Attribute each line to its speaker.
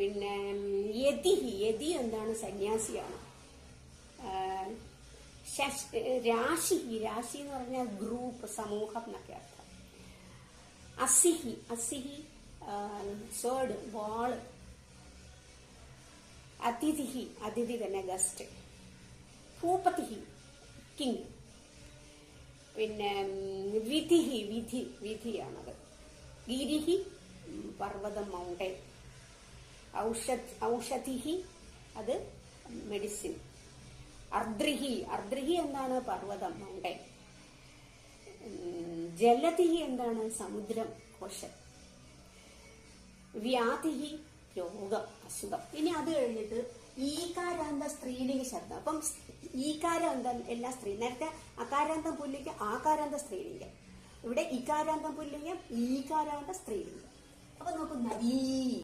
Speaker 1: പിന്നെ യതിഹി, യതി എന്താണ്? സന്യാസിയാണ്. രാശിഹി, രാശി എന്ന് പറഞ്ഞാൽ ഗ്രൂപ്പ്, സമൂഹം എന്നൊക്കെ അർത്ഥം. അസിഹി, അസിഹി സോഡ്, വാള്. അതിഥിഹി, അതിഥി തന്നെ ഗസ്റ്റ്. ഭൂപതിഹി, കിങ്. പിന്നെ വിധിഹി, വിധി, വിധിയാണത്. ഗിരിഹി, പർവ്വതം, മൗണ്ടൻ. ഔഷധിഹി, അത് മെഡിസിൻ. അർദ്രിഹി, അർദ്രിഹി എന്താണ്? പർവ്വതം, മൗണ്ടൻ. ജലധിഹി എന്താണ്? സമുദ്രം, ഓഷൻ. വ്യാധിഹി, രോഗം, അസുഖം. ഇനി അത് കഴിഞ്ഞിട്ട് ഈകാരാന്ത സ്ത്രീലിംഗ ശബ്ദം. അപ്പം ഈകാരാന്തം എല്ലാം സ്ത്രീ. നേരത്തെ അകാരാന്തം പുല്ലിംഗം, ആകാരാന്ത സ്ത്രീലിംഗം. ഇവിടെ ഇകാരാന്തം പുല്ലിംഗം, ഈകാരാന്ത സ്ത്രീലിംഗം. അപ്പൊ നോക്കൂ, നദീ.